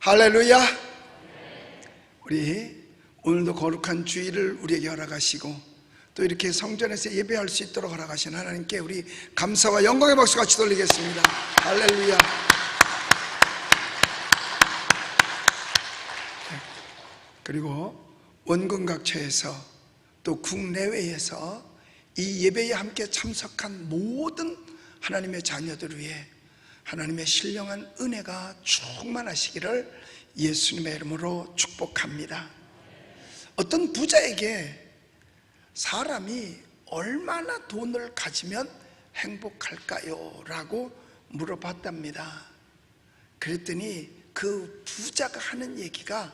할렐루야. 우리 오늘도 거룩한 주일을 우리에게 허락하시고 또 이렇게 성전에서 예배할 수 있도록 허락하신 하나님께 우리 감사와 영광의 박수 같이 돌리겠습니다. 할렐루야. 그리고 원근각처에서 또 국내외에서 이 예배에 함께 참석한 모든 하나님의 자녀들 위해 하나님의 신령한 은혜가 충만하시기를 예수님의 이름으로 축복합니다. 어떤 부자에게 사람이 얼마나 돈을 가지면 행복할까요? 라고 물어봤답니다. 그랬더니 그 부자가 하는 얘기가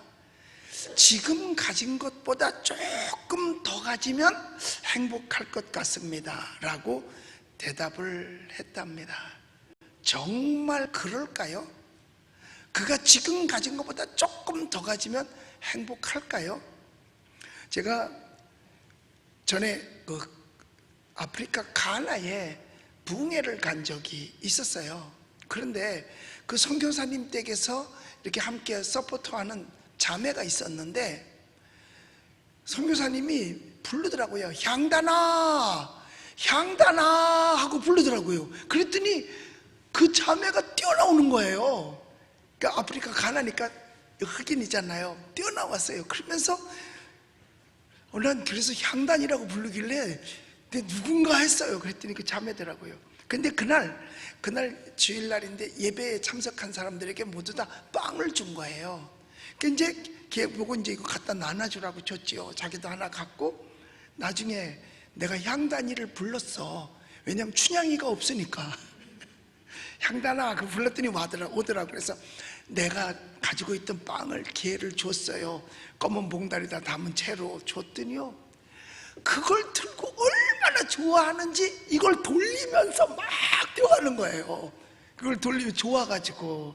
지금 가진 것보다 조금 더 가지면 행복할 것 같습니다 라고 대답을 했답니다. 정말 그럴까요? 그가 지금 가진 것보다 조금 더 가지면 행복할까요? 제가 전에 아프리카 가나에 부흥회를 간 적이 있었어요. 그런데 그 선교사님 댁에서 이렇게 함께 서포터하는 자매가 있었는데 선교사님이 부르더라고요. 향단아, 향단아 하고 부르더라고요. 그랬더니 그 자매가 뛰어나오는 거예요. 그러니까 아프리카 가나니까 흑인이잖아요. 뛰어나왔어요. 그러면서 난 그래서 향단이라고 부르길래 누군가 했어요. 그랬더니 그 자매더라고요. 근데 그날 주일날인데 예배에 참석한 사람들에게 모두 다 빵을 준 거예요. 그러니까 이제 걔 보고 이제 이거 갖다 나눠주라고 줬지요. 자기도 하나 갖고 나중에 내가 향단이를 불렀어. 왜냐면 춘향이가 없으니까. 향단아 그 불렀더니 오더라고. 그래서 내가 가지고 있던 빵을 걔를 줬어요. 검은 봉다리에다 담은 채로 줬더니요, 그걸 들고 얼마나 좋아하는지 이걸 돌리면서 막 뛰어가는 거예요. 그걸 돌리면 좋아가지고.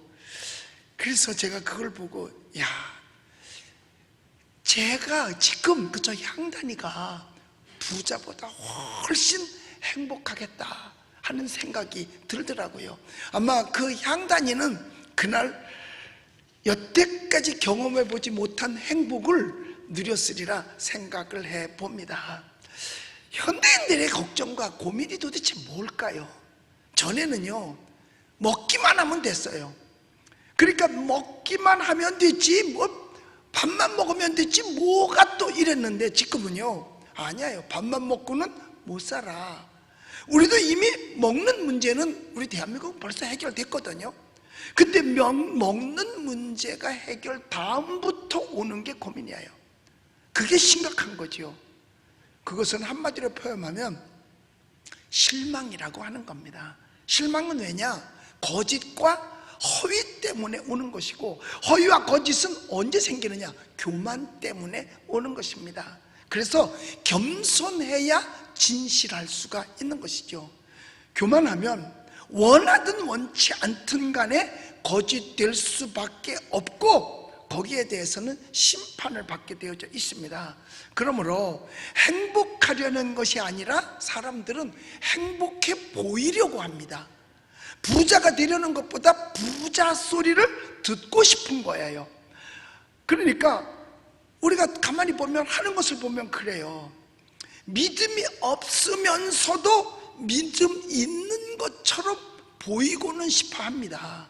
그래서 제가 그걸 보고 야, 제가 지금 그저 향단이가 부자보다 훨씬 행복하겠다 하는 생각이 들더라고요. 아마 그 향단이는 그날 여태까지 경험해보지 못한 행복을 누렸으리라 생각을 해봅니다. 현대인들의 걱정과 고민이 도대체 뭘까요? 전에는요, 먹기만 하면 됐어요. 그러니까 먹기만 하면 됐지, 뭐 밥만 먹으면 됐지 뭐가 또 이랬는데 지금은요, 아니에요. 밥만 먹고는 못 살아. 우리도 이미 먹는 문제는 우리 대한민국 벌써 해결됐거든요. 근데 먹는 문제가 해결 다음부터 오는 게 고민이에요. 그게 심각한 거죠. 그것은 한마디로 표현하면 실망이라고 하는 겁니다. 실망은 왜냐? 거짓과 허위 때문에 오는 것이고, 허위와 거짓은 언제 생기느냐? 교만 때문에 오는 것입니다. 그래서 겸손해야 진실할 수가 있는 것이죠. 교만하면 원하든 원치 않든 간에 거짓될 수밖에 없고, 거기에 대해서는 심판을 받게 되어져 있습니다. 그러므로 행복하려는 것이 아니라 사람들은 행복해 보이려고 합니다. 부자가 되려는 것보다 부자 소리를 듣고 싶은 거예요. 그러니까 우리가 가만히 보면 하는 것을 보면 그래요. 믿음이 없으면서도 믿음 있는 것처럼 보이고는 싶어 합니다.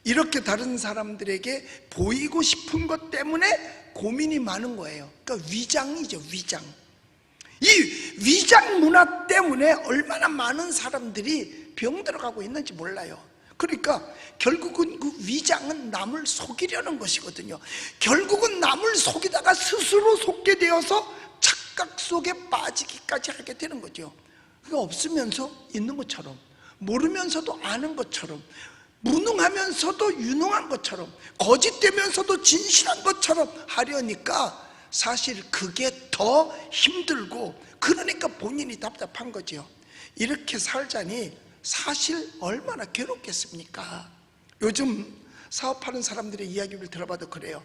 이렇게 다른 사람들에게 보이고 싶은 것 때문에 고민이 많은 거예요. 그러니까 위장이죠, 위장. 이 위장 문화 때문에 얼마나 많은 사람들이 병들어가고 있는지 몰라요. 그러니까 결국은 그 위장은 남을 속이려는 것이거든요. 결국은 남을 속이다가 스스로 속게 되어서 착각 속에 빠지기까지 하게 되는 거죠. 그게 없으면서 있는 것처럼, 모르면서도 아는 것처럼, 무능하면서도 유능한 것처럼, 거짓되면서도 진실한 것처럼 하려니까 사실 그게 더 힘들고, 그러니까 본인이 답답한 거죠. 이렇게 살자니 사실 얼마나 괴롭겠습니까? 요즘 사업하는 사람들의 이야기를 들어봐도 그래요.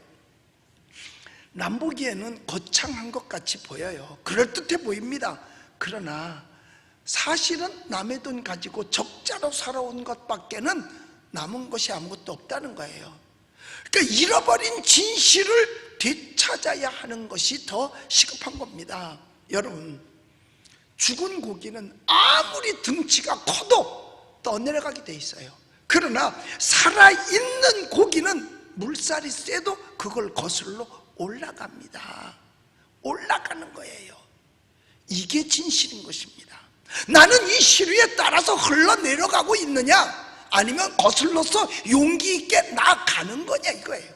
남 보기에는 거창한 것 같이 보여요. 그럴듯해 보입니다. 그러나 사실은 남의 돈 가지고 적자로 살아온 것밖에는 남은 것이 아무것도 없다는 거예요. 그러니까 잃어버린 진실을 되찾아야 하는 것이 더 시급한 겁니다. 여러분, 죽은 고기는 아무리 등치가 커도 떠내려가게 돼 있어요. 그러나 살아있는 고기는 물살이 세도 그걸 거슬러 올라갑니다. 올라가는 거예요. 이게 진실인 것입니다. 나는 이 시류에 따라서 흘러내려가고 있느냐, 아니면 거슬러서 용기 있게 나아가는 거냐, 이거예요.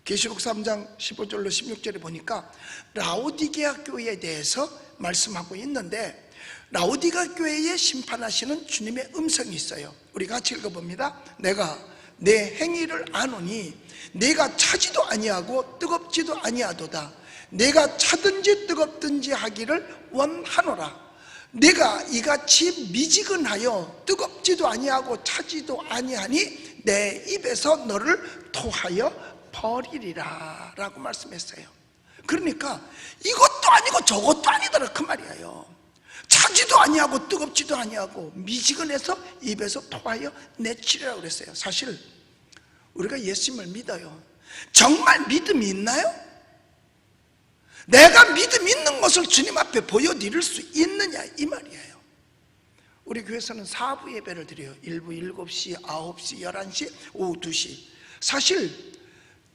계시록 3장 15절로 16절에 보니까 라오디게아 교회에 대해서 말씀하고 있는데, 라오디게아 교회에 심판하시는 주님의 음성이 있어요. 우리 같이 읽어봅니다. 내가 내 행위를 아노니 내가 차지도 아니하고 뜨겁지도 아니하도다. 내가 차든지 뜨겁든지 하기를 원하노라. 내가 이같이 미지근하여 뜨겁지도 아니하고 차지도 아니하니 내 입에서 너를 토하여 버리리라 라고 말씀했어요. 그러니까 이것도 아니고 저것도 아니더라 그 말이에요. 차지도 아니하고 뜨겁지도 아니하고 미지근해서 입에서 토하여 내치리라고 그랬어요. 사실 우리가 예수님을 믿어요. 정말 믿음이 있나요? 내가 믿음 있는 것을 주님 앞에 보여드릴 수 있느냐, 이 말이에요. 우리 교회에서는 4부 예배를 드려요. 1부 7시, 9시, 11시, 오후 2시. 사실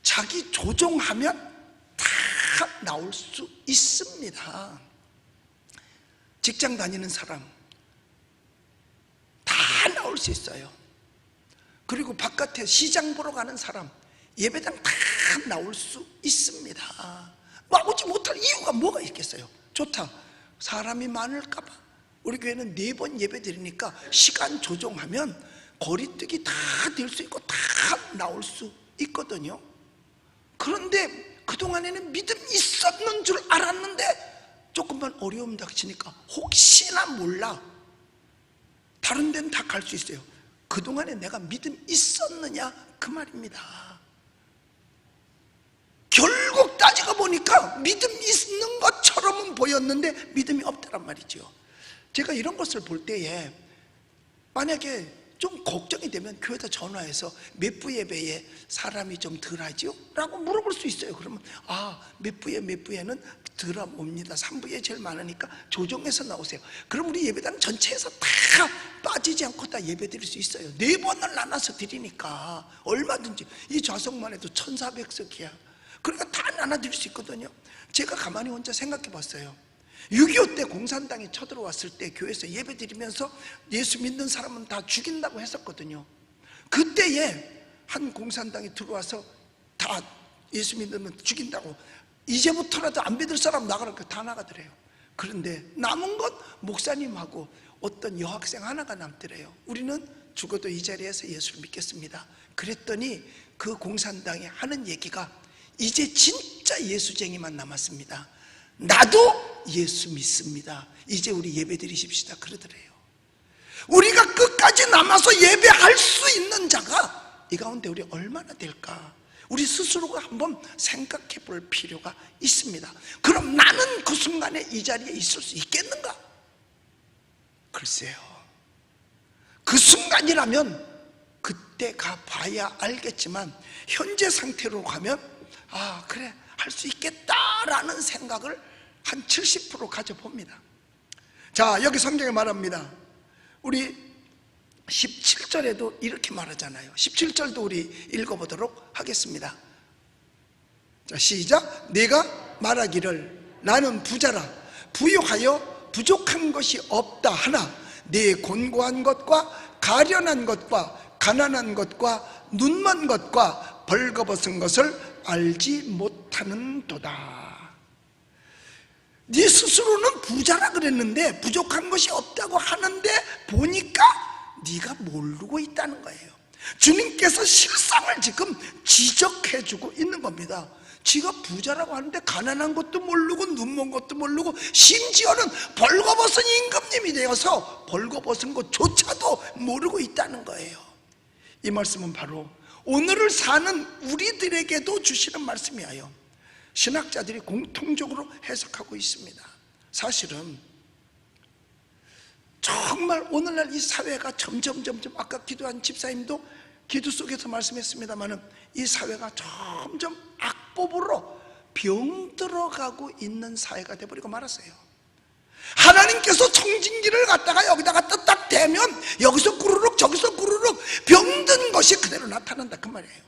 자기 조종하면 다 나올 수 있습니다. 직장 다니는 사람 다 나올 수 있어요. 그리고 바깥에 시장 보러 가는 사람 예배당 다 나올 수 있습니다. 나오지 못할 이유가 뭐가 있겠어요? 좋다, 사람이 많을까 봐. 우리 교회는 4번 예배 드리니까 시간 조정하면 거리뜨기 다 될 수 있고 다 나올 수 있거든요. 그런데 그동안에는 믿음 있었는 줄 알았는데 조금만 어려움 닥치니까 혹시나 몰라 다른 데는 다 갈 수 있어요. 그동안에 내가 믿음 있었느냐, 그 말입니다. 결국 따지고 보니까 믿음 있는 것처럼은 보였는데 믿음이 없다란 말이죠. 제가 이런 것을 볼 때에 만약에 좀 걱정이 되면 교회에다 전화해서 몇 부 예배에 사람이 좀 덜하지요? 라고 물어볼 수 있어요. 그러면 몇 부에는 덜 옵니다. 3부에 제일 많으니까 조정해서 나오세요. 그럼 우리 예배당 전체에서 다 빠지지 않고 다 예배 드릴 수 있어요. 4번을 나눠서 드리니까 얼마든지. 이 좌석만 해도 1400석이야. 그러니까 다 나눠드릴 수 있거든요. 제가 가만히 혼자 생각해 봤어요. 6.25 때 공산당이 쳐들어왔을 때 교회에서 예배 드리면서 예수 믿는 사람은 다 죽인다고 했었거든요. 그때에 한 공산당이 들어와서 다 예수 믿으면 죽인다고, 이제부터라도 안 믿을 사람 나가라고 다 나가더래요. 그런데 남은 건 목사님하고 어떤 여학생 하나가 남더래요. 우리는 죽어도 이 자리에서 예수를 믿겠습니다. 그랬더니 그 공산당이 하는 얘기가 이제 진짜 예수쟁이만 남았습니다. 나도 예수 믿습니다. 이제 우리 예배 드리십시다 그러더래요. 우리가 끝까지 남아서 예배할 수 있는 자가 이 가운데 우리 얼마나 될까? 우리 스스로가 한번 생각해 볼 필요가 있습니다. 그럼 나는 그 순간에 이 자리에 있을 수 있겠는가? 글쎄요. 그 순간이라면 그때 가봐야 알겠지만 현재 상태로 가면 그래, 할 수 있겠다라는 생각을 한 70% 가져봅니다. 자, 여기 성경에 말합니다. 우리 17절에도 이렇게 말하잖아요. 17절도 우리 읽어보도록 하겠습니다. 자, 시작. 내가 말하기를 나는 부자라 부유하여 부족한 것이 없다 하나 내 곤고한 것과 가련한 것과 가난한 것과 눈먼 것과 벌거벗은 것을 알지 못하는도다. 네 스스로는 부자라 그랬는데 부족한 것이 없다고 하는데 보니까 네가 모르고 있다는 거예요. 주님께서 실상을 지금 지적해주고 있는 겁니다. 지가 부자라고 하는데 가난한 것도 모르고 눈먼 것도 모르고 심지어는 벌거벗은 임금님이 되어서 벌거벗은 것조차도 모르고 있다는 거예요. 이 말씀은 바로 오늘을 사는 우리들에게도 주시는 말씀이에요. 신학자들이 공통적으로 해석하고 있습니다. 사실은 정말 오늘날 이 사회가 점점 아까 기도한 집사님도 기도 속에서 말씀했습니다마는 이 사회가 점점 악법으로 병들어가고 있는 사회가 돼버리고 말았어요. 하나님께서 청진기를 갖다가 여기다가 딱 대면 여기서 구르륵 저기서 구르륵 병든 것이 그대로 나타난다 그 말이에요.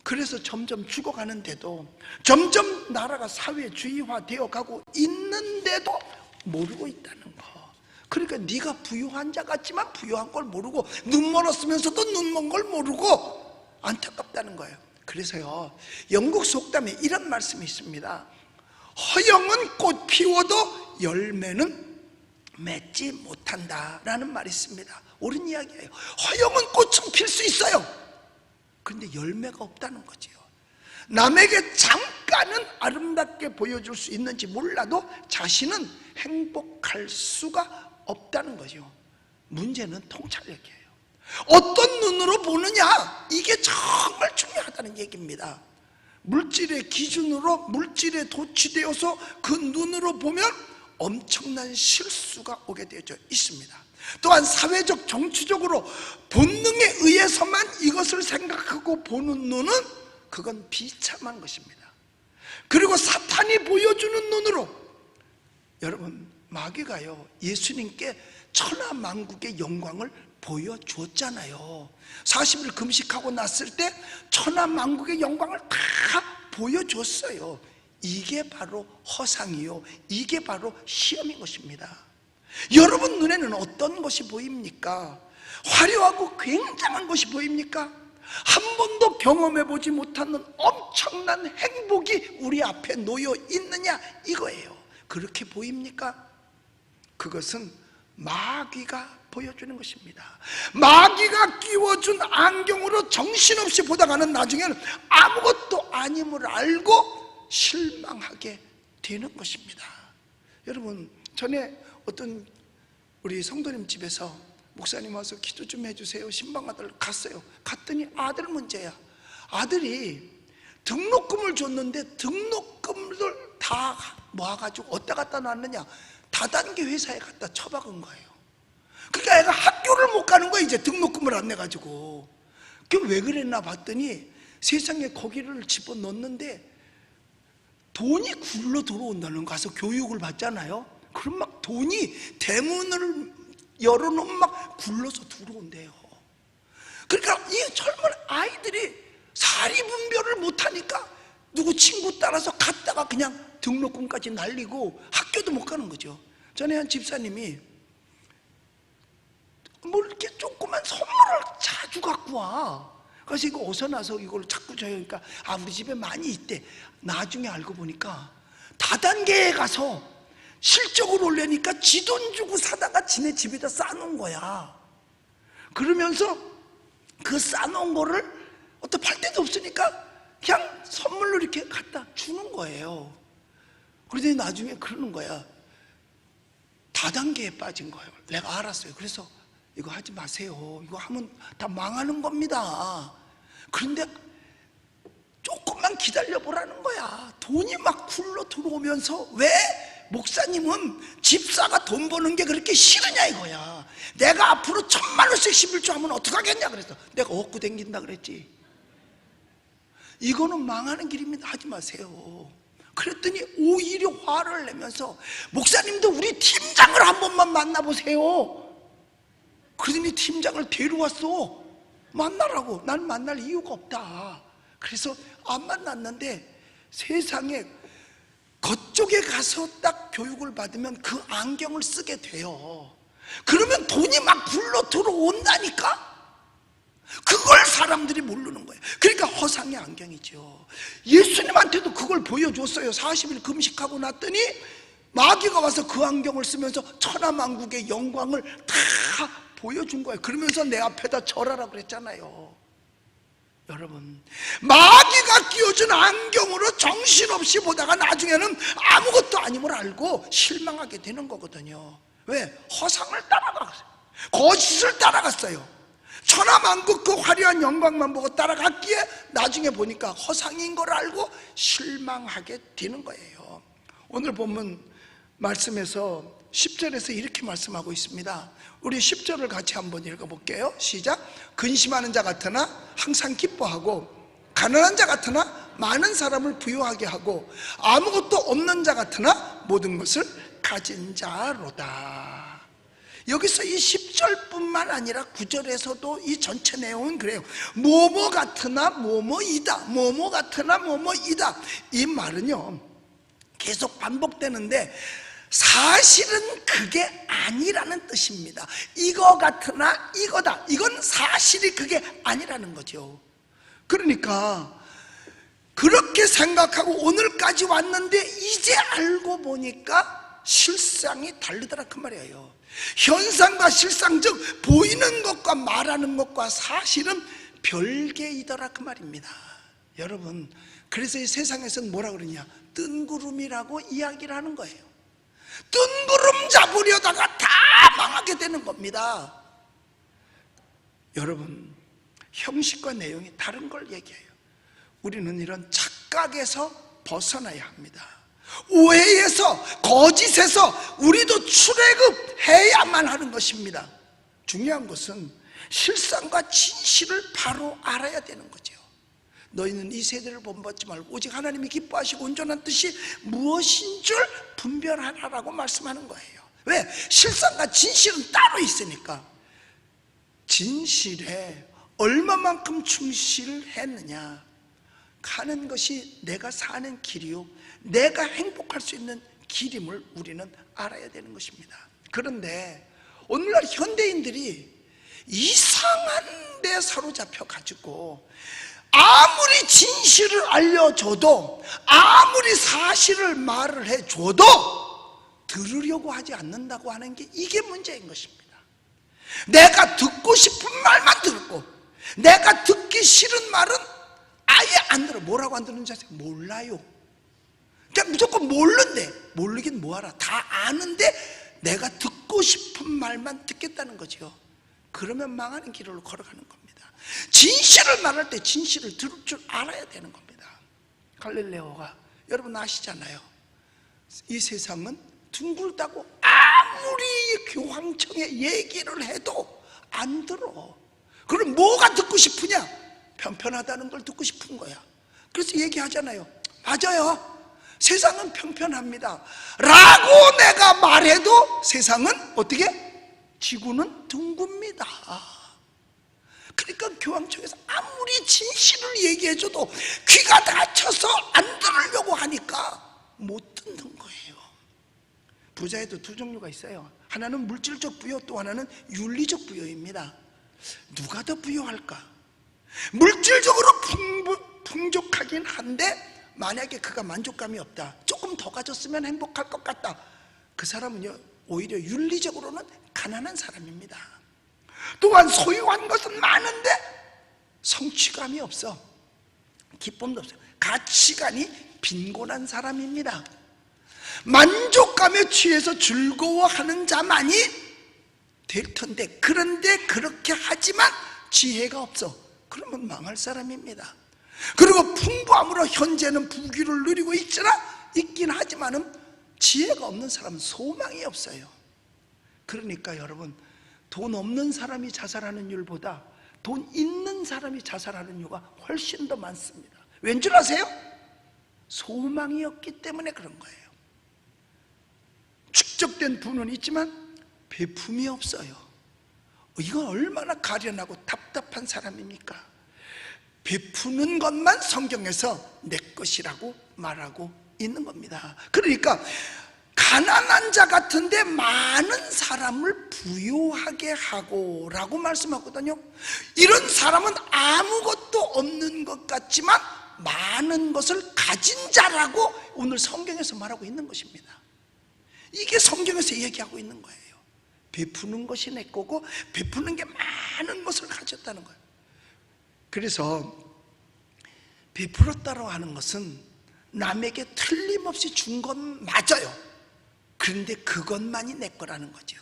그래서 점점 죽어가는데도, 점점 나라가 사회주의화 되어가고 있는데도 모르고 있다는 거. 그러니까 네가 부유한 자 같지만 부유한 걸 모르고, 눈 멀었으면서도 눈 먼 걸 모르고 안타깝다는 거예요. 그래서요, 영국 속담에 이런 말씀이 있습니다. 허영은 꽃 피워도 열매는 맺지 못한다 라는 말이 있습니다. 옳은 이야기예요. 허영은 꽃은 필 수 있어요. 그런데 열매가 없다는 거지요. 남에게 잠깐은 아름답게 보여줄 수 있는지 몰라도 자신은 행복할 수가 없다는 거죠. 문제는 통찰력이에요. 어떤 눈으로 보느냐, 이게 정말 중요하다는 얘기입니다. 물질의 기준으로, 물질에 도취되어서 그 눈으로 보면 엄청난 실수가 오게 되어 있습니다. 또한 사회적, 정치적으로 본능에 의해서만 이것을 생각하고 보는 눈은, 그건 비참한 것입니다. 그리고 사탄이 보여주는 눈으로, 여러분, 마귀가요, 예수님께 천하만국의 영광을 보여줬잖아요. 40일 금식하고 났을 때 천하만국의 영광을 다 보여줬어요. 이게 바로 허상이요, 이게 바로 시험인 것입니다. 여러분 눈에는 어떤 것이 보입니까? 화려하고 굉장한 것이 보입니까? 한 번도 경험해보지 못하는 엄청난 행복이 우리 앞에 놓여 있느냐, 이거예요. 그렇게 보입니까? 그것은 마귀가 보여주는 것입니다. 마귀가 끼워준 안경으로 정신없이 보다가는 나중에는 아무것도 아님을 알고 실망하게 되는 것입니다. 여러분, 전에 어떤 우리 성도님 집에서 목사님 와서 기도 좀 해주세요, 신방 아들 갔어요. 갔더니 아들 문제야. 아들이 등록금을 줬는데 등록금을 다 모아가지고 어디다 갖다 놨느냐, 다단계 회사에 갖다 처박은 거예요. 그러니까 애가 학교를 못 가는 거야, 이제 등록금을 안 내가지고. 그게 왜 그랬나 봤더니 세상에 거기를 집어넣는데 돈이 굴러 들어온다는 거. 가서 교육을 받잖아요. 그럼 막 돈이 대문을 열어놓으면 막 굴러서 들어온대요. 그러니까 이 젊은 아이들이 사리분별을 못하니까 누구 친구 따라서 갔다가 그냥 등록금까지 날리고 학교도 못 가는 거죠. 전에 한 집사님이 뭐 이렇게 조그만 선물을 자주 갖고 와. 그래서 이거 어디서 나서 이걸 자꾸 줘요. 그러니까 우리 집에 많이 있대. 나중에 알고 보니까 다단계에 가서 실적을 올리니까 지 돈 주고 사다가 지네 집에다 싸놓은 거야. 그러면서 그 싸놓은 거를 어떤 팔 데도 없으니까 그냥 선물로 이렇게 갖다 주는 거예요. 그러더니 나중에 그러는 거야. 다단계에 빠진 거예요. 내가 알았어요. 그래서 이거 하지 마세요. 이거 하면 다 망하는 겁니다. 그런데 조금만 기다려보라는 거야. 돈이 막 굴러 들어오면서, 왜 목사님은 집사가 돈 버는 게 그렇게 싫으냐 이거야. 내가 앞으로 1,000만 원씩 11조 하면 어떡하겠냐 그랬어. 내가 얻고 댕긴다 그랬지. 이거는 망하는 길입니다. 하지 마세요. 그랬더니 오히려 화를 내면서, 목사님도 우리 팀장을 한 번만 만나보세요. 그러더니 팀장을 데려왔어. 만나라고. 난 만날 이유가 없다. 그래서 안 만났는데, 세상에 그쪽에 가서 딱 교육을 받으면 그 안경을 쓰게 돼요. 그러면 돈이 막 굴러 들어온다니까. 그걸 사람들이 모르는 거예요. 그러니까 허상의 안경이죠. 예수님한테도 그걸 보여줬어요. 40일 금식하고 났더니 마귀가 와서 그 안경을 쓰면서 천하만국의 영광을 다 보여준 거예요. 그러면서 내 앞에다 절하라고 그랬잖아요. 여러분, 마귀가 끼워준 안경으로 정신없이 보다가 나중에는 아무것도 아님을 알고 실망하게 되는 거거든요. 왜? 허상을 따라갔어요. 거짓을 따라갔어요. 천하만국 그 화려한 영광만 보고 따라갔기에 나중에 보니까 허상인 걸 알고 실망하게 되는 거예요. 오늘 본문 말씀에서 10절에서 이렇게 말씀하고 있습니다. 우리 10절을 같이 한번 읽어볼게요. 시작. 근심하는 자 같으나 항상 기뻐하고, 가난한 자 같으나 많은 사람을 부유하게 하고, 아무것도 없는 자 같으나 모든 것을 가진 자로다. 여기서 이 10절뿐만 아니라 9절에서도 이 전체 내용은 그래요. 뭐뭐 같으나 뭐뭐이다, 뭐뭐 같으나 뭐뭐이다. 이 말은요 계속 반복되는데 사실은 그게 아니라는 뜻입니다. 이거 같으나 이거다, 이건 사실이 그게 아니라는 거죠. 그러니까 그렇게 생각하고 오늘까지 왔는데 이제 알고 보니까 실상이 다르더라 그 말이에요. 현상과 실상, 즉 보이는 것과 말하는 것과 사실은 별개이더라 그 말입니다. 여러분, 그래서 이 세상에서는 뭐라 그러냐, 뜬구름이라고 이야기를 하는 거예요. 뜬구름 잡으려다가 다 망하게 되는 겁니다. 여러분, 형식과 내용이 다른 걸 얘기해요. 우리는 이런 착각에서 벗어나야 합니다. 오해에서, 거짓에서 우리도 출애굽해야만 하는 것입니다. 중요한 것은 실상과 진실을 바로 알아야 되는 거죠. 너희는 이 세대를 본받지 말고 오직 하나님이 기뻐하시고 온전한 뜻이 무엇인 줄 분별하라라고 말씀하는 거예요. 왜? 실상과 진실은 따로 있으니까. 진실에 얼마만큼 충실했느냐, 가는 것이 내가 사는 길이요, 내가 행복할 수 있는 길임을 우리는 알아야 되는 것입니다. 그런데 오늘날 현대인들이 이상한 데 사로잡혀 가지고 아무리 진실을 알려줘도, 아무리 사실을 말을 해줘도 들으려고 하지 않는다고 하는 게 이게 문제인 것입니다. 내가 듣고 싶은 말만 듣고 내가 듣기 싫은 말은 아예 안 들어. 뭐라고 안 듣는지 아세요? 몰라요. 그냥 무조건 모르는데, 모르긴 뭐하라, 다 아는데 내가 듣고 싶은 말만 듣겠다는 거죠. 그러면 망하는 길로 걸어가는 겁니다. 진실을 말할 때 진실을 들을 줄 알아야 되는 겁니다. 갈릴레오가, 여러분 아시잖아요, 이 세상은 둥글다고 아무리 교황청에 얘기를 해도 안 들어. 그럼 뭐가 듣고 싶으냐? 편편하다는 걸 듣고 싶은 거야. 그래서 얘기하잖아요. 맞아요, 세상은 편편합니다 라고 내가 말해도 세상은 어떻게? 지구는 둥굽니다. 그러니까 교황청에서 아무리 진실을 얘기해줘도 귀가 다쳐서 안 들으려고 하니까 못 듣는 거예요. 부자에도 두 종류가 있어요. 하나는 물질적 부여, 또 하나는 윤리적 부여입니다. 누가 더 부여할까? 물질적으로 풍족하긴 한데 만약에 그가 만족감이 없다, 조금 더 가졌으면 행복할 것 같다, 그 사람은요 오히려 윤리적으로는 가난한 사람입니다. 또한 소유한 것은 많은데 성취감이 없어, 기쁨도 없어요. 가치관이 빈곤한 사람입니다. 만족감에 취해서 즐거워하는 자만이 될 텐데, 그런데 그렇게 하지만 지혜가 없어, 그러면 망할 사람입니다. 그리고 풍부함으로 현재는 부귀를 누리고 있긴 하지만은 지혜가 없는 사람은 소망이 없어요. 그러니까 여러분, 돈 없는 사람이 자살하는 율보다 돈 있는 사람이 자살하는 이유가 훨씬 더 많습니다. 왠 줄 아세요? 소망이 없기 때문에 그런 거예요. 축적된 부는 있지만 배품이 없어요. 이건 얼마나 가련하고 답답한 사람입니까? 베푸는 것만 성경에서 내 것이라고 말하고 있는 겁니다. 그러니까 가난한 자 같은데 많은 사람을 부유하게 하고 라고 말씀하거든요. 이런 사람은 아무것도 없는 것 같지만 많은 것을 가진 자라고 오늘 성경에서 말하고 있는 것입니다. 이게 성경에서 얘기하고 있는 거예요. 베푸는 것이 내 거고, 베푸는 게 많은 것을 가졌다는 거예요. 그래서 베풀었다고 하는 것은 남에게 틀림없이 준 건 맞아요. 그런데 그것만이 내 거라는 거죠.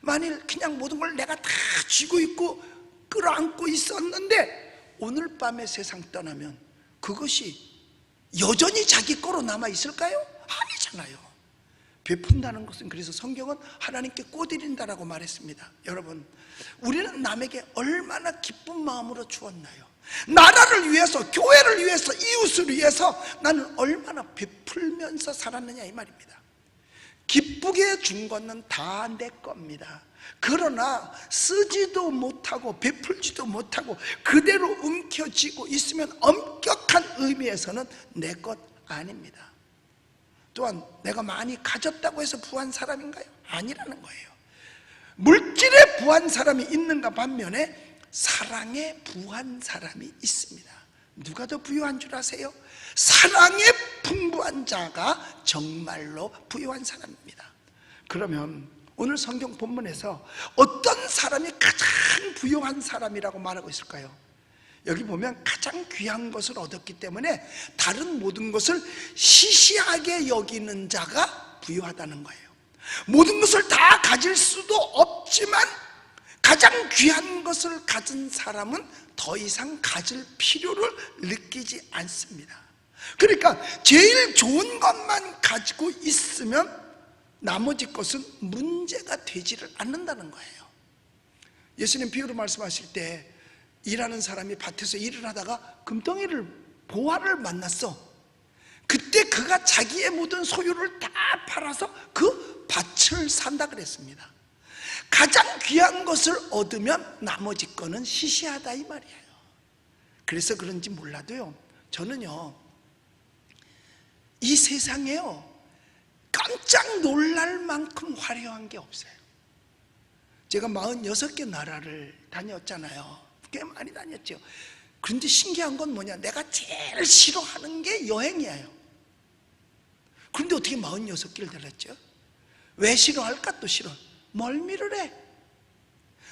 만일 그냥 모든 걸 내가 다 쥐고 있고 끌어안고 있었는데 오늘 밤에 세상 떠나면 그것이 여전히 자기 거로 남아 있을까요? 아니잖아요. 베푼다는 것은, 그래서 성경은 하나님께 꼬드린다라고 말했습니다. 여러분, 우리는 남에게 얼마나 기쁜 마음으로 주었나요? 나라를 위해서, 교회를 위해서, 이웃을 위해서 나는 얼마나 베풀면서 살았느냐 이 말입니다. 기쁘게 준 것은 다 내 겁니다. 그러나 쓰지도 못하고 베풀지도 못하고 그대로 움켜쥐고 있으면 엄격한 의미에서는 내 것 아닙니다. 또한 내가 많이 가졌다고 해서 부한 사람인가요? 아니라는 거예요. 물질에 부한 사람이 있는가 반면에 사랑에 부한 사람이 있습니다. 누가 더 부유한 줄 아세요? 사랑에 풍부한 자가 정말로 부유한 사람입니다. 그러면 오늘 성경 본문에서 어떤 사람이 가장 부유한 사람이라고 말하고 있을까요? 여기 보면 가장 귀한 것을 얻었기 때문에 다른 모든 것을 시시하게 여기는 자가 부유하다는 거예요. 모든 것을 다 가질 수도 없지만 가장 귀한 것을 가진 사람은 더 이상 가질 필요를 느끼지 않습니다. 그러니까 제일 좋은 것만 가지고 있으면 나머지 것은 문제가 되지를 않는다는 거예요. 예수님 비유로 말씀하실 때 일하는 사람이 밭에서 일을 하다가 금덩이를, 보화를 만났어. 그때 그가 자기의 모든 소유를 다 팔아서 그 밭을 산다 그랬습니다. 가장 귀한 것을 얻으면 나머지 거는 시시하다 이 말이에요. 그래서 그런지 몰라도요, 저는요 이 세상에요 깜짝 놀랄 만큼 화려한 게 없어요. 제가 46개 나라를 다녔잖아요. 꽤 많이 다녔죠. 그런데 신기한 건 뭐냐, 내가 제일 싫어하는 게 여행이에요. 그런데 어떻게 46개를 다녔죠? 왜 싫어할까? 또 싫어. 멀미를 해.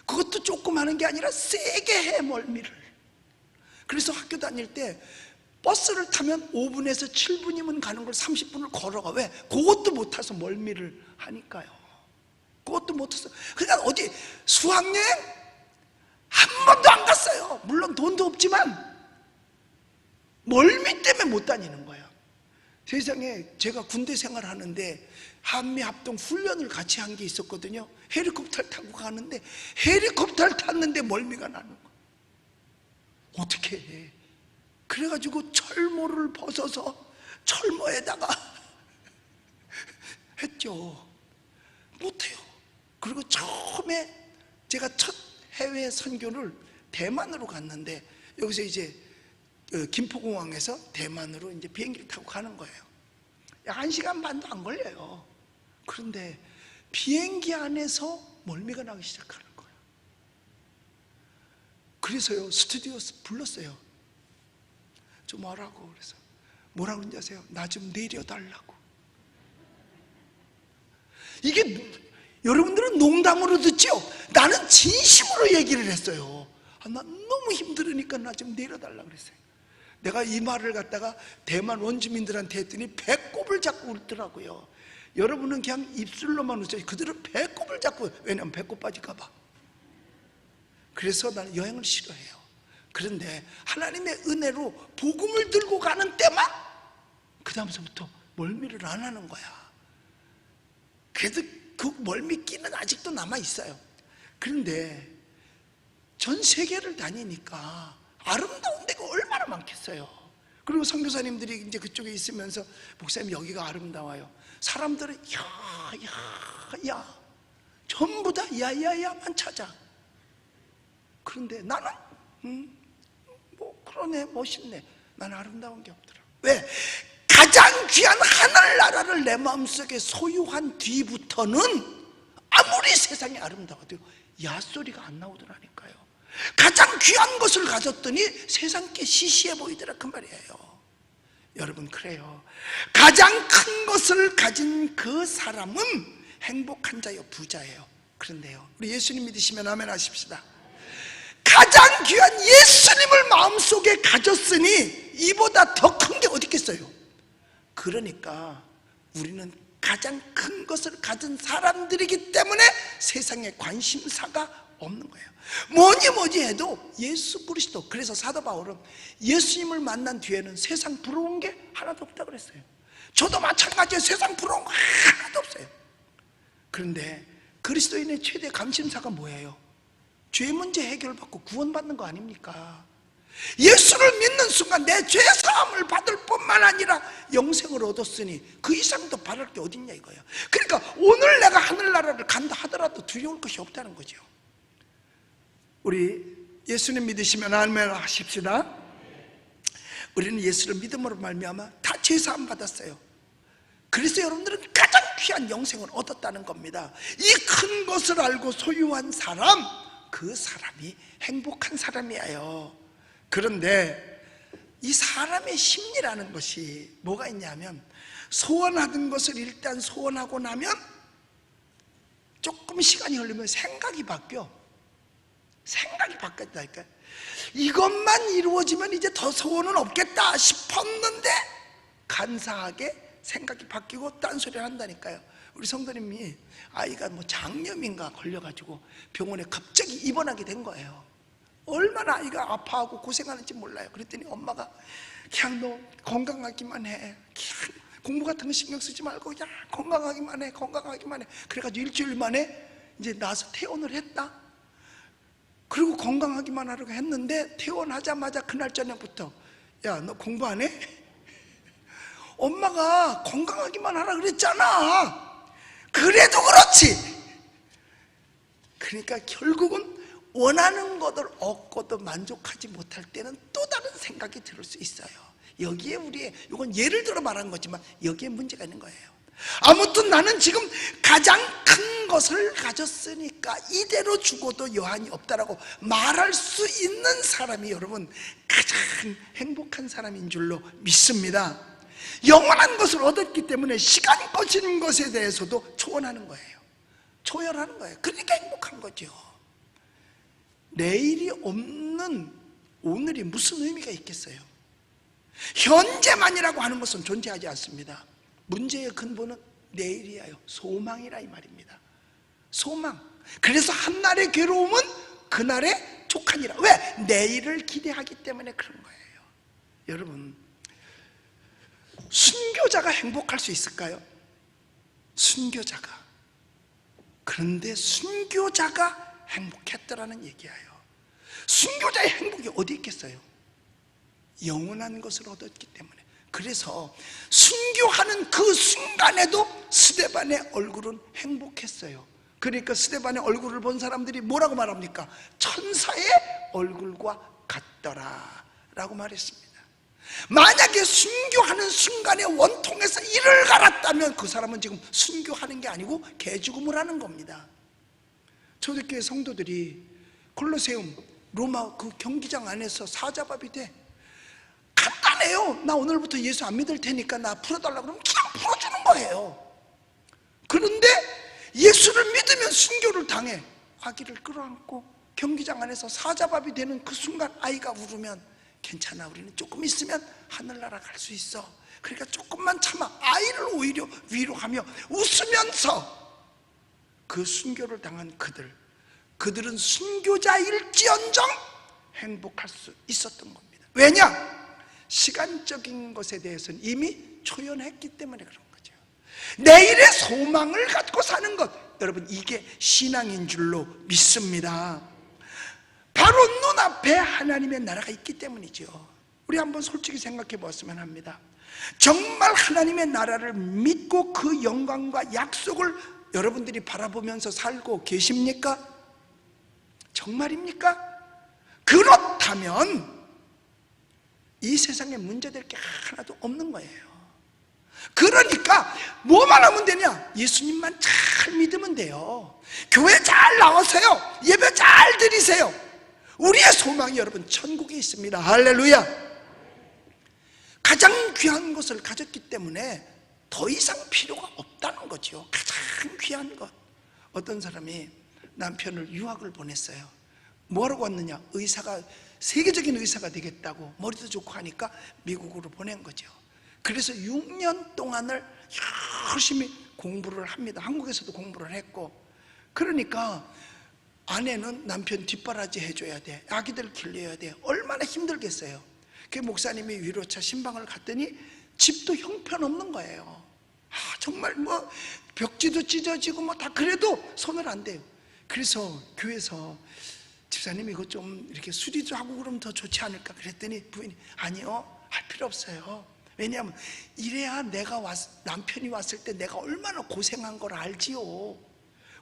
그것도 조금 하는 게 아니라 세게 해, 멀미를. 그래서 학교 다닐 때 버스를 타면 5분에서 7분이면 가는 걸 30분을 걸어가. 왜? 그것도 못 타서 멀미를 하니까요. 그것도 못 타서. 그러니까 어디 수학여행 한 번도 안 갔어요. 물론 돈도 없지만 멀미 때문에 못 다니는 거예요. 세상에, 제가 군대 생활하는데 한미합동 훈련을 같이 한 게 있었거든요. 헬리콥터를 타고 가는데 헬리콥터를 탔는데 멀미가 나는 거예요. 어떻게 해? 그래가지고 철모를 벗어서 철모에다가 했죠. 못해요. 그리고 처음에 제가 첫 해외 선교를 대만으로 갔는데, 여기서 이제 김포공항에서 대만으로 이제 비행기를 타고 가는 거예요. 1시간 반도 안 걸려요. 그런데 비행기 안에서 멀미가 나기 시작하는 거예요. 그래서요, 스튜디오에서 불렀어요. 좀 하라고. 그래서 뭐라고 그런지 아세요? 나 좀 내려달라고. 이게 여러분들은 농담으로 듣죠? 나는 진심으로 얘기를 했어요. 난 너무 힘들으니까 나 좀 내려달라고 그랬어요. 내가 이 말을 갖다가 대만 원주민들한테 했더니 배꼽을 잡고 울더라고요. 여러분은 그냥 입술로만 웃어요. 그들은 배꼽을 잡고, 왜냐면 배꼽 빠질까 봐. 그래서 나는 여행을 싫어해요. 그런데 하나님의 은혜로 복음을 들고 가는 때만 그 다음서부터 멀미를 안 하는 거야. 그래도 그 멀미기는 아직도 남아있어요. 그런데 전 세계를 다니니까 아름다운 데가 얼마나 많겠어요. 그리고 선교사님들이 이제 그쪽에 있으면서, 목사님 여기가 아름다워요. 사람들은 야 전부 다 야야야만 찾아. 그런데 나는 뭐 그러네, 멋있네. 나는 아름다운 게 없더라. 왜? 가장 귀한 하늘나라를 내 마음속에 소유한 뒤부터는 아무리 세상이 아름다워도 야소리가 안 나오더라니까요. 가장 귀한 것을 가졌더니 세상 게 시시해 보이더라 그 말이에요. 여러분, 그래요. 가장 큰 것을 가진 그 사람은 행복한 자요, 부자예요. 그런데요, 우리 예수님 믿으시면 아멘 하십시다. 가장 귀한 예수님을 마음속에 가졌으니 이보다 더 큰 게 어디 있겠어요? 그러니까 우리는 가장 큰 것을 가진 사람들이기 때문에 세상에 관심사가 없는 거예요. 뭐니 해도 예수 그리스도. 그래서 사도 바울은 예수님을 만난 뒤에는 세상 부러운 게 하나도 없다고 그랬어요. 저도 마찬가지예요. 세상 부러운 거 하나도 없어요. 그런데 그리스도인의 최대 감심사가 뭐예요? 죄 문제 해결받고 구원받는 거 아닙니까? 예수를 믿는 순간 내 죄사함을 받을 뿐만 아니라 영생을 얻었으니 그 이상 더 바랄 게 어딨냐 이거예요. 그러니까 오늘 내가 하늘나라를 간다 하더라도 두려울 것이 없다는 거죠. 우리 예수님 믿으시면 아멘 하십시다. 우리는 예수를 믿음으로 말미암아 다 죄사함 받았어요. 그래서 여러분들은 가장 귀한 영생을 얻었다는 겁니다. 이 큰 것을 알고 소유한 사람, 그 사람이 행복한 사람이에요. 그런데 이 사람의 심리라는 것이 뭐가 있냐면, 소원하던 것을 일단 소원하고 나면 조금 시간이 흐르면 생각이 바뀌어. 생각이 바뀌었다니까. 이것만 이루어지면 이제 더 소원은 없겠다 싶었는데 간사하게 생각이 바뀌고 딴소리를 한다니까요. 우리 성도님이 아이가 뭐 장염인가 걸려가지고 병원에 갑자기 입원하게 된 거예요. 얼마나 아이가 아파하고 고생하는지 몰라요. 그랬더니 엄마가 그냥 너 건강하기만 해, 그냥 공부 같은 거 신경 쓰지 말고 그냥 건강하기만 해, 건강하기만 해. 그래가지고 일주일 만에 이제 나서 퇴원을 했다. 그리고 건강하기만 하려고 했는데 퇴원하자마자 그날 저녁부터 야, 너 공부 안 해? 엄마가 건강하기만 하라 그랬잖아. 그래도 그렇지. 그러니까 결국은 원하는 것을 얻고도 만족하지 못할 때는 또 다른 생각이 들을 수 있어요. 여기에 우리의, 이건 예를 들어 말한 거지만 여기에 문제가 있는 거예요. 아무튼 나는 지금 가장 큰 것을 가졌으니까 이대로 죽어도 여한이 없다라고 말할 수 있는 사람이 여러분 가장 행복한 사람인 줄로 믿습니다. 영원한 것을 얻었기 때문에 시간 거치는 것에 대해서도 초원하는 거예요. 초월하는 거예요. 그러니까 행복한 거죠. 내일이 없는 오늘이 무슨 의미가 있겠어요? 현재만이라고 하는 것은 존재하지 않습니다. 문제의 근본은 내일이에요. 소망이라 이 말입니다. 소망. 그래서 한날의 괴로움은 그날의 족하니라. 왜? 내일을 기대하기 때문에 그런 거예요. 여러분, 순교자가 행복할 수 있을까요? 순교자가. 그런데 순교자가 행복했더라는 얘기예요. 순교자의 행복이 어디 있겠어요? 영원한 것을 얻었기 때문에. 그래서 순교하는 그 순간에도 스데반의 얼굴은 행복했어요. 그러니까 스데반의 얼굴을 본 사람들이 뭐라고 말합니까? 천사의 얼굴과 같더라 라고 말했습니다. 만약에 순교하는 순간에 원통에서 이를 갈았다면 그 사람은 지금 순교하는 게 아니고 개죽음을 하는 겁니다. 초대교회 성도들이 콜로세움 로마 그 경기장 안에서 사자밥이 돼. 간단해요. 나 오늘부터 예수 안 믿을 테니까 나 풀어달라고 그러면 그냥 풀어주는 거예요. 그런데 예수를 믿으면 순교를 당해. 아기를 끌어안고 경기장 안에서 사자밥이 되는 그 순간 아이가 울으면 괜찮아, 우리는 조금 있으면 하늘나라 갈 수 있어. 그러니까 조금만 참아. 아이를 오히려 위로하며 웃으면서 그 순교를 당한 그들은 순교자일지언정 행복할 수 있었던 겁니다. 왜냐? 시간적인 것에 대해서는 이미 초연했기 때문에 그런 거죠. 내일의 소망을 갖고 사는 것, 여러분 이게 신앙인 줄로 믿습니다. 바로 눈앞에 하나님의 나라가 있기 때문이죠. 우리 한번 솔직히 생각해 보았으면 합니다. 정말 하나님의 나라를 믿고 그 영광과 약속을 여러분들이 바라보면서 살고 계십니까? 정말입니까? 그렇다면 이 세상에 문제될 게 하나도 없는 거예요. 그러니까 뭐만 하면 되냐? 예수님만 잘 믿으면 돼요. 교회 잘 나오세요. 예배 잘 드리세요. 우리의 소망이 여러분 천국에 있습니다. 할렐루야. 가장 귀한 것을 가졌기 때문에 더 이상 필요가 없다는 거죠. 가장 귀한 것. 어떤 사람이 남편을 유학을 보냈어요. 뭐하러 왔느냐? 의사가, 세계적인 의사가 되겠다고 머리도 좋고 하니까 미국으로 보낸 거죠. 그래서 6년 동안을 열심히 공부를 합니다. 한국에서도 공부를 했고. 그러니까 아내는 남편 뒷바라지 해줘야 돼. 아기들 길러야 돼. 얼마나 힘들겠어요. 그 목사님이 위로차 신방을 갔더니 집도 형편없는 거예요. 정말 뭐 벽지도 찢어지고 뭐 다 그래도 손을 안 대요. 그래서 교회에서 집사님 이거 좀 이렇게 수리도 하고 그러면 더 좋지 않을까 그랬더니 부인이 아니요, 할 필요 없어요. 왜냐하면 이래야 남편이 왔을 때 내가 얼마나 고생한 걸 알지요.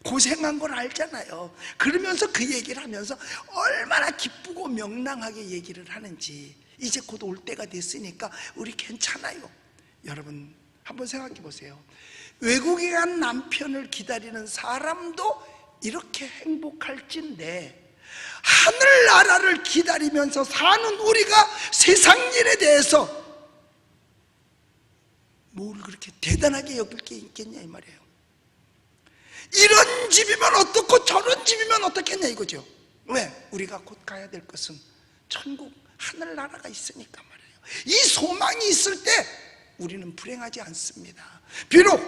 고생한 걸 알잖아요. 그러면서 그 얘기를 하면서 얼마나 기쁘고 명랑하게 얘기를 하는지. 이제 곧 올 때가 됐으니까 우리 괜찮아요. 여러분 한번 생각해 보세요. 외국에 간 남편을 기다리는 사람도 이렇게 행복할진데, 하늘나라를 기다리면서 사는 우리가 세상 일에 대해서 뭘 그렇게 대단하게 여길 게 있겠냐 이 말이에요. 이런 집이면 어떻고 저런 집이면 어떻겠냐 이거죠. 왜? 우리가 곧 가야 될 것은 천국 하늘나라가 있으니까 말이에요. 이 소망이 있을 때 우리는 불행하지 않습니다. 비록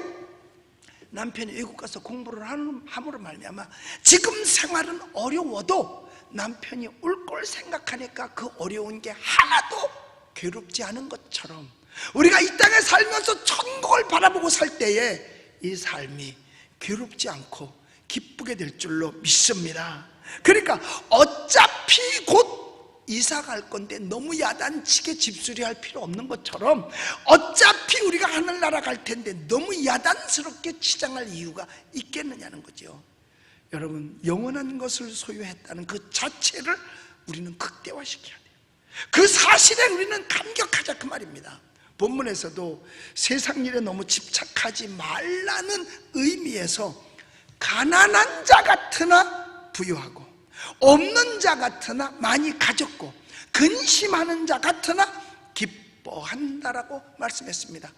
남편이 외국 가서 공부를 함으로 말미암아 지금 생활은 어려워도 남편이 올 걸 생각하니까 그 어려운 게 하나도 괴롭지 않은 것처럼, 우리가 이 땅에 살면서 천국을 바라보고 살 때에 이 삶이 괴롭지 않고 기쁘게 될 줄로 믿습니다. 그러니까 어차피 곧 이사 갈 건데 너무 야단치게 집수리할 필요 없는 것처럼, 어차피 우리가 하늘나라 갈 텐데 너무 야단스럽게 치장할 이유가 있겠느냐는 거죠. 여러분, 영원한 것을 소유했다는 그 자체를 우리는 극대화시켜야 돼요. 그 사실에 우리는 감격하자 그 말입니다. 본문에서도 세상 일에 너무 집착하지 말라는 의미에서 가난한 자 같으나 부유하고 없는 자 같으나 많이 가졌고 근심하는 자 같으나 기뻐한다라고 말씀했습니다.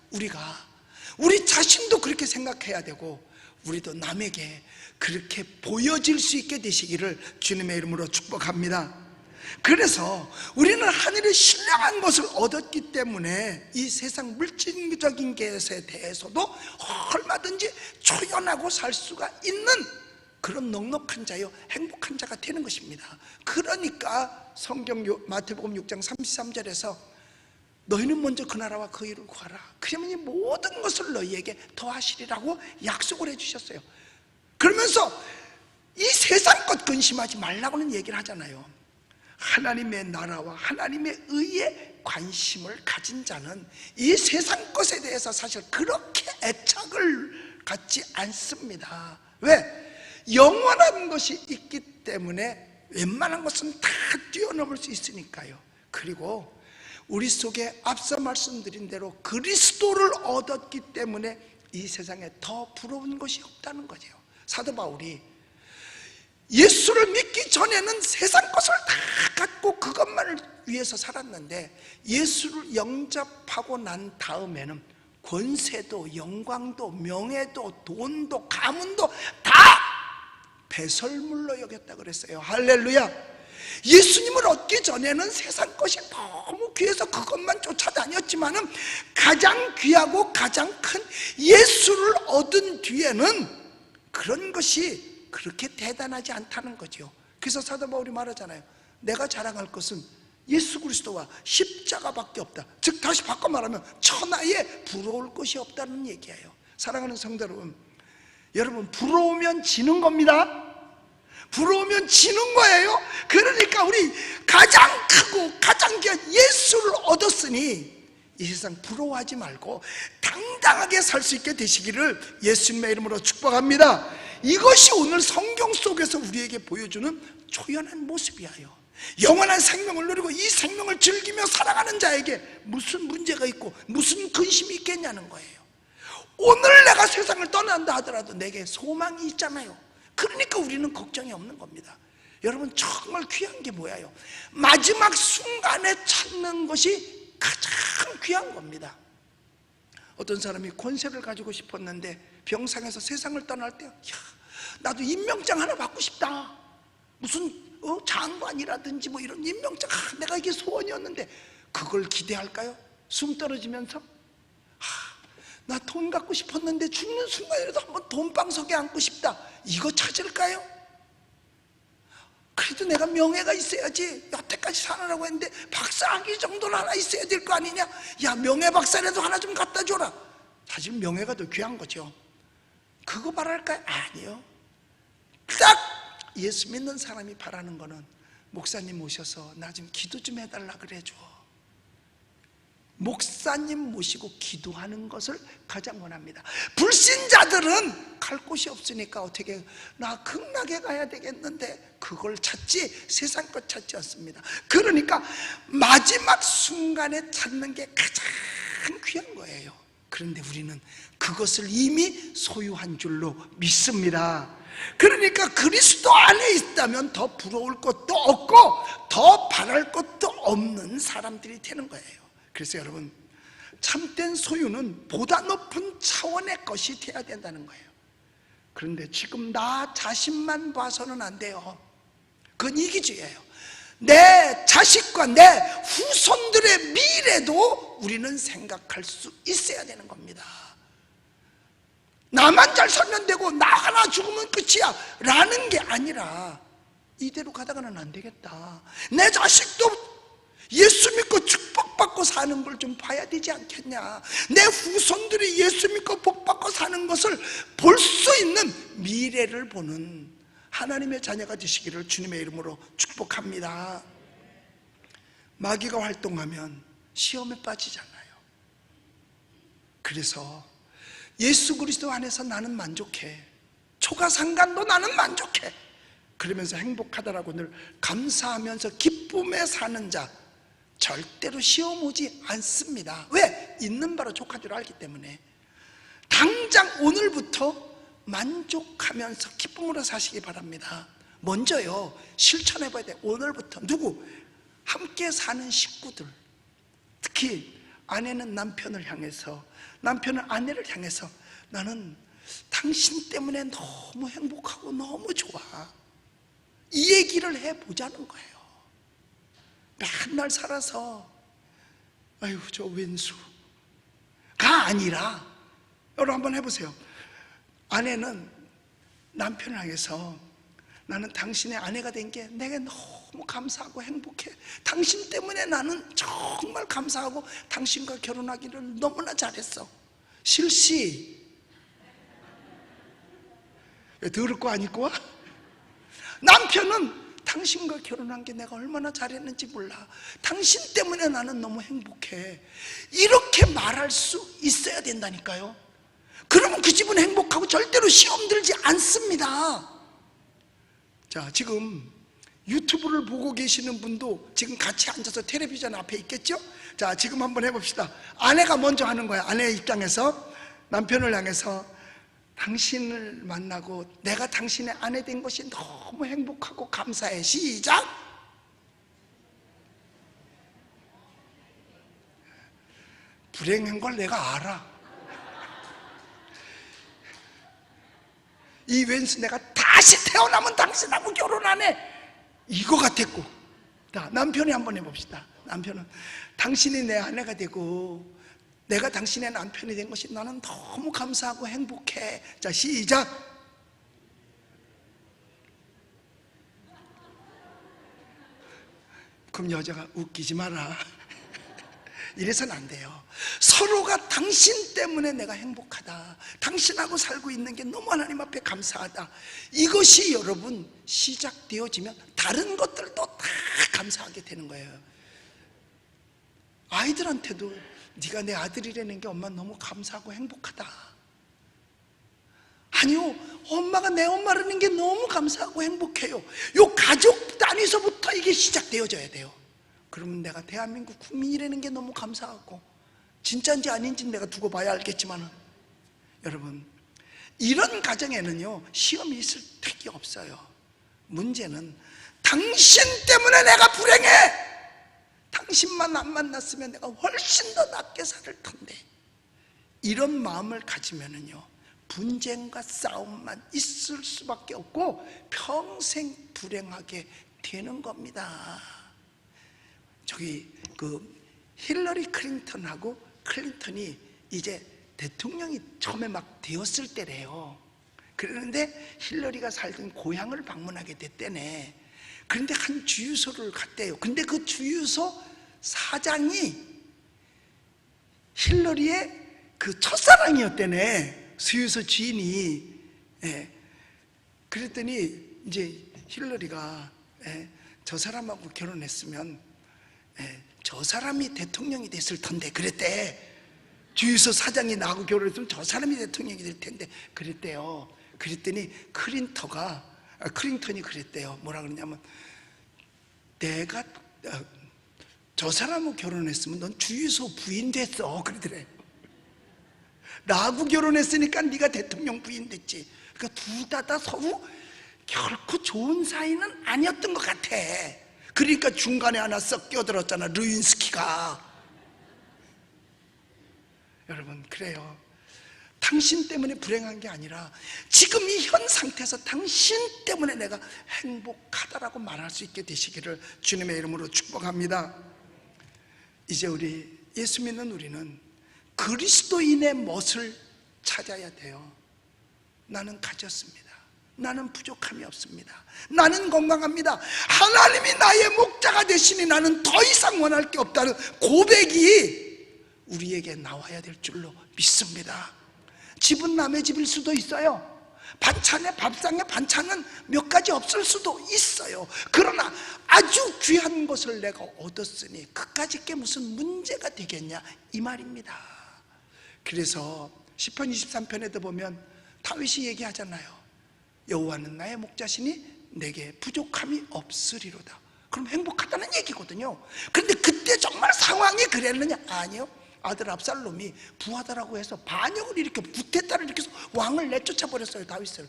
우리 자신도 그렇게 생각해야 되고 우리도 남에게 그렇게 보여질 수 있게 되시기를 주님의 이름으로 축복합니다. 그래서 우리는 하늘의 신령한 것을 얻었기 때문에 이 세상 물질적인 것에 대해서도 얼마든지 초연하고 살 수가 있는 그런 넉넉한 자요, 행복한 자가 되는 것입니다. 그러니까 성경 마태복음 6장 33절에서 너희는 먼저 그 나라와 그 의를 구하라. 그러면 이 모든 것을 너희에게 더하시리라고 약속을 해주셨어요. 그러면서 이 세상 것 근심하지 말라고는 얘기를 하잖아요. 하나님의 나라와 하나님의 의에 관심을 가진 자는 이 세상 것에 대해서 사실 그렇게 애착을 갖지 않습니다. 왜? 영원한 것이 있기 때문에 웬만한 것은 다 뛰어넘을 수 있으니까요. 그리고 우리 속에 앞서 말씀드린 대로 그리스도를 얻었기 때문에 이 세상에 더 부러운 것이 없다는 거죠. 사도 바울이 예수를 믿기 전에는 세상 것을 다 갖고 그것만을 위해서 살았는데 예수를 영접하고 난 다음에는 권세도 영광도 명예도 돈도 가문도 다 배설물로 여겼다 그랬어요. 할렐루야. 예수님을 얻기 전에는 세상 것이 너무 귀해서 그것만 쫓아다녔지만은 가장 귀하고 가장 큰 예수를 얻은 뒤에는 그런 것이 그렇게 대단하지 않다는 거죠. 그래서 사도 바울이 말하잖아요. 내가 자랑할 것은 예수 그리스도와 십자가밖에 없다. 즉 다시 바꿔 말하면 천하에 부러울 것이 없다는 얘기예요. 사랑하는 성도 여러분 부러우면 지는 겁니다. 부러우면 지는 거예요. 그러니까 우리 가장 크고 가장 귀한 예수를 얻었으니 이 세상 부러워하지 말고 당당하게 살 수 있게 되시기를 예수님의 이름으로 축복합니다. 이것이 오늘 성경 속에서 우리에게 보여주는 초연한 모습이에요. 영원한 생명을 누리고 이 생명을 즐기며 살아가는 자에게 무슨 문제가 있고 무슨 근심이 있겠냐는 거예요. 오늘 내가 세상을 떠난다 하더라도 내게 소망이 있잖아요. 그러니까 우리는 걱정이 없는 겁니다. 여러분 정말 귀한 게 뭐예요? 마지막 순간에 찾는 것이 가장 귀한 겁니다. 어떤 사람이 권세를 가지고 싶었는데 병상에서 세상을 떠날 때 나도 임명장 하나 받고 싶다. 무슨 장관이라든지 뭐 이런 임명장, 내가 이게 소원이었는데 그걸 기대할까요? 숨 떨어지면서 나 돈 갖고 싶었는데 죽는 순간이라도 한번 돈방석에 앉고 싶다. 이거 찾을까요? 그래도 내가 명예가 있어야지. 여태까지 사느라고 했는데 박사학위 정도는 하나 있어야 될 거 아니냐. 야, 명예 박사라도 하나 좀 갖다 줘라. 사실 명예가 더 귀한 거죠. 그거 바랄까요? 아니요. 딱 예수 믿는 사람이 바라는 거는 목사님 모셔서 나 좀 기도 좀 해달라 그래줘. 목사님 모시고 기도하는 것을 가장 원합니다. 불신자들은 갈 곳이 없으니까 어떻게, 나 극락에 가야 되겠는데 그걸 찾지 세상 것 찾지 않습니다. 그러니까 마지막 순간에 찾는 게 가장 귀한 거예요. 그런데 우리는 그것을 이미 소유한 줄로 믿습니다. 그러니까 그리스도 안에 있다면 더 부러울 것도 없고 더 바랄 것도 없는 사람들이 되는 거예요. 그래서 여러분, 참된 소유는 보다 높은 차원의 것이 돼야 된다는 거예요. 그런데 지금 나 자신만 봐서는 안 돼요. 그건 이기주의예요. 내 자식과 내 후손들의 미래도 우리는 생각할 수 있어야 되는 겁니다. 나만 잘 살면 되고 나 하나 죽으면 끝이야 라는 게 아니라, 이대로 가다가는 안 되겠다, 내 자식도 예수 믿고 축복받고 사는 걸 좀 봐야 되지 않겠냐, 내 후손들이 예수 믿고 복받고 사는 것을 볼 수 있는 미래를 보는 하나님의 자녀가 되시기를 주님의 이름으로 축복합니다. 마귀가 활동하면 시험에 빠지잖아요. 그래서 예수 그리스도 안에서 나는 만족해, 초가상간도 나는 만족해, 그러면서 행복하다라고 늘 감사하면서 기쁨에 사는 자, 절대로 시험 오지 않습니다. 왜? 있는 바로 족한 줄 알기 때문에. 당장 오늘부터 만족하면서 기쁨으로 사시기 바랍니다. 먼저요, 실천해 봐야 돼요. 오늘부터 누구? 함께 사는 식구들, 특히 아내는 남편을 향해서, 남편은 아내를 향해서 나는 당신 때문에 너무 행복하고 너무 좋아, 이 얘기를 해보자는 거예요. 맨날 살아서 아유 저 왼수가 아니라, 여러분 한번 해보세요. 아내는 남편을 향해서 나는 당신의 아내가 된 게 내게 너무 감사하고 행복해, 당신 때문에 나는 정말 감사하고 당신과 결혼하기를 너무나 잘했어. 실시 들을 거 안 입고 와? 남편은 당신과 결혼한 게 내가 얼마나 잘했는지 몰라, 당신 때문에 나는 너무 행복해, 이렇게 말할 수 있어야 된다니까요. 그러면 그 집은 행복하고 절대로 시험 들지 않습니다. 자, 지금 유튜브를 보고 계시는 분도 지금 같이 앉아서 텔레비전 앞에 있겠죠? 자, 지금 한번 해봅시다. 아내가 먼저 하는 거야. 아내의 입장에서 남편을 향해서 당신을 만나고 내가 당신의 아내 된 것이 너무 행복하고 감사해. 시작! 불행한 걸 내가 알아. 이 왼수 내가 다시 태어나면 당신하고 결혼 안 해, 이거 같았고. 자, 남편이 한번 해봅시다. 남편은 당신이 내 아내가 되고 내가 당신의 남편이 된 것이 나는 너무 감사하고 행복해. 자, 시작! 그럼 여자가 웃기지 마라. 이래서는 안 돼요. 서로가 당신 때문에 내가 행복하다, 당신하고 살고 있는 게 너무 하나님 앞에 감사하다, 이것이 여러분 시작되어지면 다른 것들도 다 감사하게 되는 거예요. 아이들한테도 네가 내 아들이라는 게 엄마 너무 감사하고 행복하다. 아니요, 엄마가 내 엄마라는 게 너무 감사하고 행복해요. 요 가족 단위서부터 이게 시작되어져야 돼요. 그러면 내가 대한민국 국민이라는 게 너무 감사하고, 진짜인지 아닌지 내가 두고 봐야 알겠지만, 여러분 이런 가정에는요 시험이 있을 택이 없어요. 문제는 당신 때문에 내가 불행해, 당신만 안 만났으면 내가 훨씬 더 낫게 살 텐데, 이런 마음을 가지면은요 분쟁과 싸움만 있을 수밖에 없고 평생 불행하게 되는 겁니다. 저기 그 힐러리 클린턴하고 클린턴이 이제 대통령이 처음에 막 되었을 때래요. 그런데 힐러리가 살던 고향을 방문하게 됐대네. 그런데 한 주유소를 갔대요. 근데 그 주유소 사장이 힐러리의 그 첫사랑이었대네, 주유소 주인이. 예. 그랬더니 이제 힐러리가 저 사람하고 결혼했으면 저 사람이 대통령이 됐을 텐데 그랬대. 주유소 사장이 나하고 결혼했으면 저 사람이 대통령이 될 텐데 그랬대요. 그랬더니 클린턴이 그랬대요. 뭐라 그러냐면, 내가 저 사람하고 결혼했으면 넌 주유소 부인 됐어 그러더래. 나하고 결혼했으니까 네가 대통령 부인 됐지. 그러니까 둘 다 서로 결코 좋은 사이는 아니었던 것 같아. 그러니까 중간에 하나 썩 끼어들었잖아, 루인스키가. 여러분, 그래요. 당신 때문에 불행한 게 아니라 지금 이 현 상태에서 당신 때문에 내가 행복하다라고 말할 수 있게 되시기를 주님의 이름으로 축복합니다. 이제 우리 예수 믿는 우리는 그리스도인의 멋을 찾아야 돼요. 나는 가졌습니다. 나는 부족함이 없습니다. 나는 건강합니다. 하나님이 나의 목자가 되시니 나는 더 이상 원할 게 없다는 고백이 우리에게 나와야 될 줄로 믿습니다. 집은 남의 집일 수도 있어요. 밥상에 반찬은 몇 가지 없을 수도 있어요. 그러나 아주 귀한 것을 내가 얻었으니 그까짓 게 무슨 문제가 되겠냐, 이 말입니다. 그래서 시편 23편에도 보면 다윗이 얘기하잖아요. 여호와는 나의 목자시니 내게 부족함이 없으리로다. 그럼 행복하다는 얘기거든요. 그런데 그때 정말 상황이 그랬느냐? 아니요. 아들 압살롬이 부하다라고 해서 반역을 일으켜 구테타를 일으켜서 왕을 내쫓아 버렸어요, 다윗을.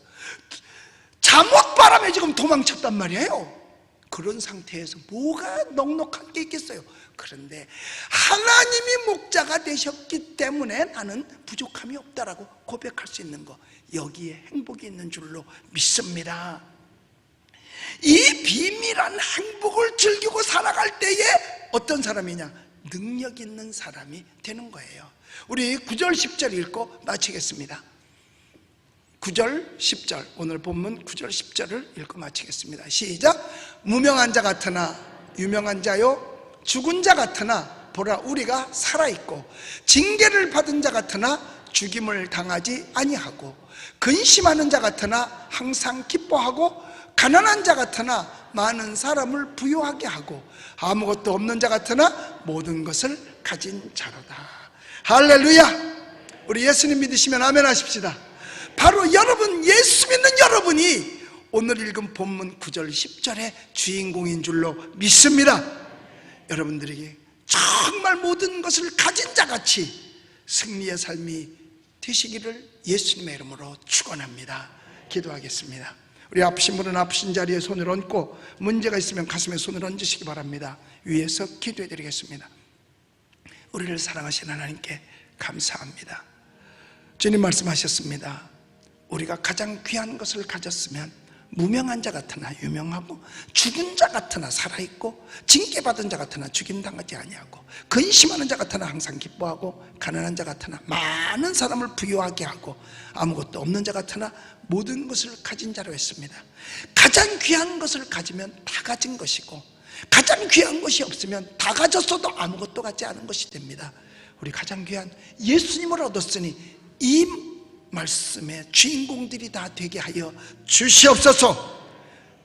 잠옷바람에 지금 도망쳤단 말이에요. 그런 상태에서 뭐가 넉넉한 게 있겠어요. 그런데 하나님이 목자가 되셨기 때문에 나는 부족함이 없다라고 고백할 수 있는 거, 여기에 행복이 있는 줄로 믿습니다. 이 비밀한 행복을 즐기고 살아갈 때에 어떤 사람이냐? 능력 있는 사람이 되는 거예요. 우리 9절 10절 읽고 마치겠습니다. 9절 10절, 오늘 본문 9절 10절을 읽고 마치겠습니다. 시작. 무명한 자 같으나 유명한 자요, 죽은 자 같으나 보라 우리가 살아있고, 징계를 받은 자 같으나 죽임을 당하지 아니하고, 근심하는 자 같으나 항상 기뻐하고, 가난한 자 같으나 많은 사람을 부유하게 하고, 아무것도 없는 자 같으나 모든 것을 가진 자로다. 할렐루야. 우리 예수님 믿으시면 아멘 하십시다. 바로 여러분, 예수 믿는 여러분이 오늘 읽은 본문 9절 10절의 주인공인 줄로 믿습니다. 여러분들에게 정말 모든 것을 가진 자같이 승리의 삶이 되시기를 예수님의 이름으로 축원합니다. 기도하겠습니다. 우리 아프신 분은 아프신 자리에 손을 얹고, 문제가 있으면 가슴에 손을 얹으시기 바랍니다. 위에서 기도해 드리겠습니다. 우리를 사랑하신 하나님께 감사합니다. 주님 말씀하셨습니다. 우리가 가장 귀한 것을 가졌으면 무명한 자 같으나 유명하고, 죽은 자 같으나 살아있고, 징계받은 자 같으나 죽임당하지 아니하고, 근심하는 자 같으나 항상 기뻐하고, 가난한 자 같으나 많은 사람을 부유하게 하고, 아무것도 없는 자 같으나 모든 것을 가진 자로 했습니다. 가장 귀한 것을 가지면 다 가진 것이고, 가장 귀한 것이 없으면 다 가졌어도 아무것도 갖지 않은 것이 됩니다. 우리 가장 귀한 예수님을 얻었으니 이 말씀의 주인공들이 다 되게 하여 주시옵소서.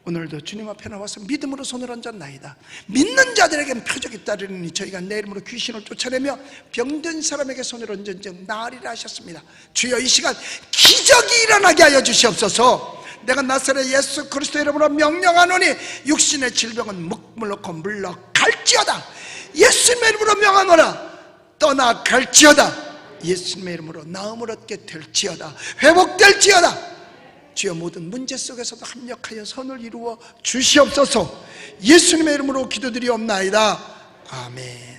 오늘도 주님 앞에 나와서 믿음으로 손을 얹었나이다. 믿는 자들에게는 표적이 따르니 저희가 내 이름으로 귀신을 쫓아내며 병든 사람에게 손을 얹은 즉 나으리라 하셨습니다. 주여, 이 시간 기적이 일어나게 하여 주시옵소서. 내가 나사렛 예수 그리스도 이름으로 명령하노니 육신의 질병은 물놓고 물러갈지어다. 예수님의 이름으로 명하노라. 떠나갈지어다. 예수님의 이름으로 나음을 얻게 될지어다. 회복될지어다. 주여, 모든 문제 속에서도 합력하여 선을 이루어 주시옵소서. 예수님의 이름으로 기도드리옵나이다. 아멘.